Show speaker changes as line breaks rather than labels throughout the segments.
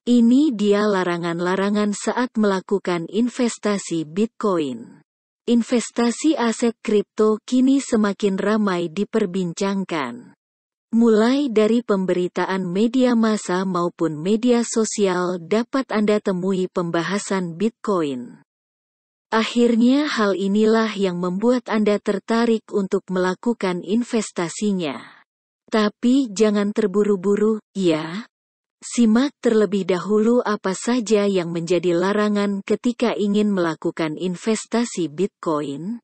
Ini dia larangan-larangan saat melakukan investasi Bitcoin. Investasi aset kripto kini semakin ramai diperbincangkan. Mulai dari pemberitaan media massa maupun media sosial dapat Anda temui pembahasan Bitcoin. Akhirnya hal inilah yang membuat Anda tertarik untuk melakukan investasinya. Tapi jangan terburu-buru, ya. Simak terlebih dahulu apa saja yang menjadi larangan ketika ingin melakukan investasi Bitcoin.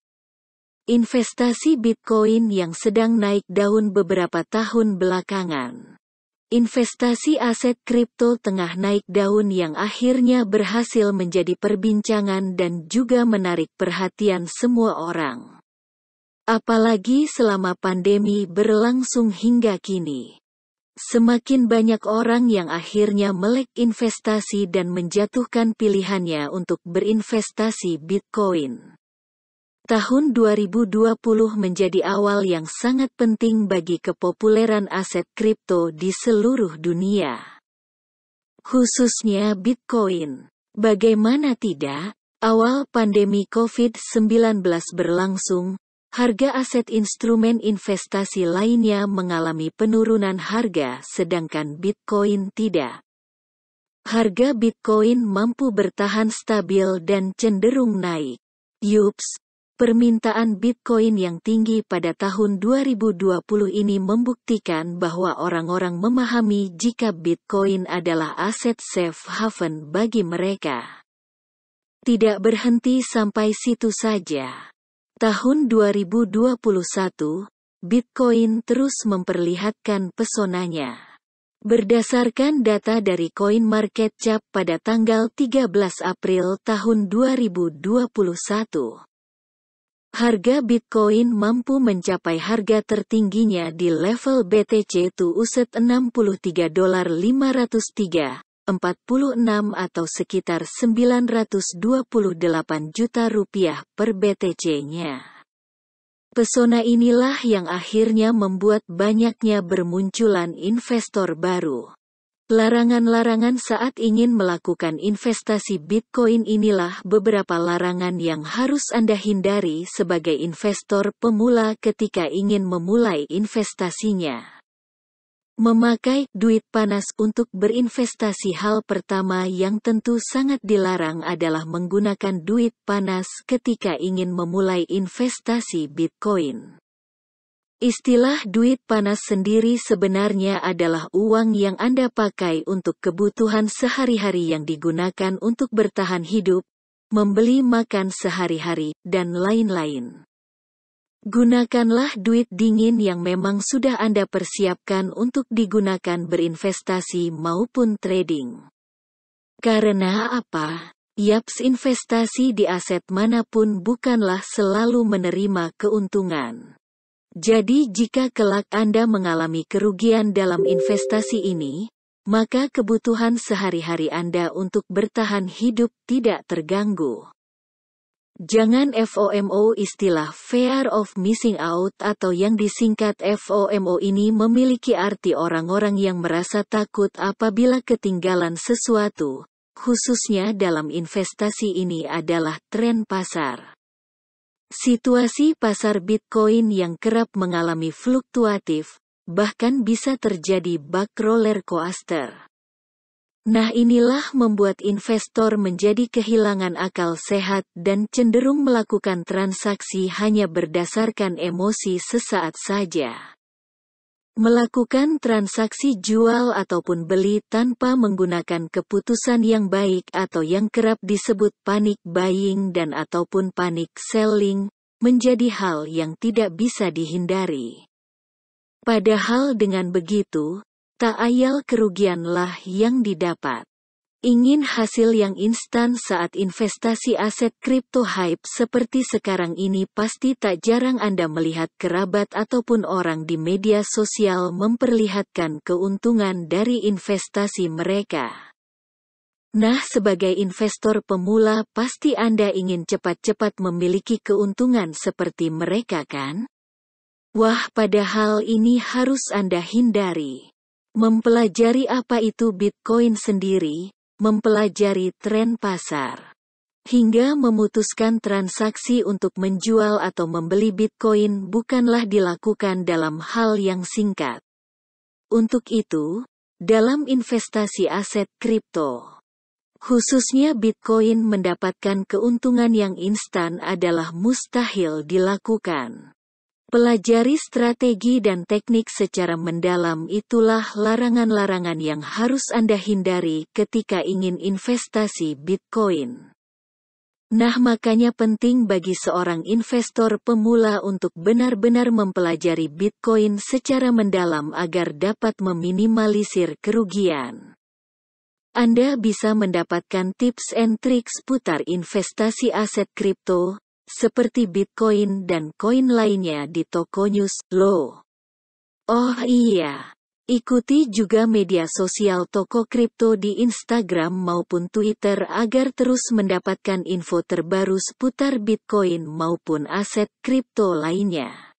Investasi Bitcoin yang sedang naik daun beberapa tahun belakangan. Investasi aset kripto tengah naik daun yang akhirnya berhasil menjadi perbincangan dan juga menarik perhatian semua orang. Apalagi selama pandemi berlangsung hingga kini. Semakin banyak orang yang akhirnya melek investasi dan menjatuhkan pilihannya untuk berinvestasi Bitcoin. Tahun 2020 menjadi awal yang sangat penting bagi kepopuleran aset kripto di seluruh dunia. Khususnya Bitcoin. Bagaimana tidak, awal pandemi COVID-19 berlangsung, harga aset instrumen investasi lainnya mengalami penurunan harga sedangkan Bitcoin tidak. Harga Bitcoin mampu bertahan stabil dan cenderung naik. Yups. Permintaan Bitcoin yang tinggi pada tahun 2020 ini membuktikan bahwa orang-orang memahami jika Bitcoin adalah aset safe haven bagi mereka. Tidak berhenti sampai situ saja. Tahun 2021, Bitcoin terus memperlihatkan pesonanya. Berdasarkan data dari CoinMarketCap pada tanggal 13 April tahun 2021. Harga Bitcoin mampu mencapai harga tertingginya di level BTC USD $63,503,46 atau sekitar Rp928 juta per BTC-nya. Pesona inilah yang akhirnya membuat banyaknya bermunculan investor baru. Larangan-larangan saat ingin melakukan investasi Bitcoin inilah beberapa larangan yang harus Anda hindari sebagai investor pemula ketika ingin memulai investasinya. Memakai duit panas untuk berinvestasi. Hal pertama yang tentu sangat dilarang adalah menggunakan duit panas ketika ingin memulai investasi Bitcoin. Istilah duit panas sendiri sebenarnya adalah uang yang Anda pakai untuk kebutuhan sehari-hari yang digunakan untuk bertahan hidup, membeli makan sehari-hari, dan lain-lain. Gunakanlah duit dingin yang memang sudah Anda persiapkan untuk digunakan berinvestasi maupun trading. Karena apa? Yaps, investasi di aset manapun bukanlah selalu menerima keuntungan. Jadi jika kelak Anda mengalami kerugian dalam investasi ini, maka kebutuhan sehari-hari Anda untuk bertahan hidup tidak terganggu. Jangan FOMO. Istilah fear of missing out atau yang disingkat FOMO ini memiliki arti orang-orang yang merasa takut apabila ketinggalan sesuatu, khususnya dalam investasi. Ini adalah tren pasar. Situasi pasar Bitcoin yang kerap mengalami fluktuatif, bahkan bisa terjadi bug roller coaster. Nah, inilah membuat investor menjadi kehilangan akal sehat dan cenderung melakukan transaksi hanya berdasarkan emosi sesaat saja. Melakukan transaksi jual ataupun beli tanpa menggunakan keputusan yang baik atau yang kerap disebut panic buying dan ataupun panic selling, menjadi hal yang tidak bisa dihindari. Padahal dengan begitu, tak ayal kerugianlah yang didapat. Ingin hasil yang instan saat investasi aset kripto hype seperti sekarang ini, pasti tak jarang Anda melihat kerabat ataupun orang di media sosial memperlihatkan keuntungan dari investasi mereka. Nah, sebagai investor pemula pasti Anda ingin cepat-cepat memiliki keuntungan seperti mereka, kan? Wah, padahal ini harus Anda hindari. Mempelajari apa itu Bitcoin sendiri, mempelajari tren pasar, hingga memutuskan transaksi untuk menjual atau membeli Bitcoin bukanlah dilakukan dalam hal yang singkat. Untuk itu, dalam investasi aset kripto, khususnya Bitcoin, mendapatkan keuntungan yang instan adalah mustahil dilakukan. Pelajari strategi dan teknik secara mendalam, itulah larangan-larangan yang harus Anda hindari ketika ingin investasi Bitcoin. Nah, makanya penting bagi seorang investor pemula untuk benar-benar mempelajari Bitcoin secara mendalam agar dapat meminimalisir kerugian. Anda bisa mendapatkan tips and tricks putar investasi aset kripto, seperti Bitcoin dan koin lainnya di toko news Lo. Oh iya, ikuti juga media sosial toko kripto di Instagram maupun Twitter agar terus mendapatkan info terbaru seputar Bitcoin maupun aset kripto lainnya.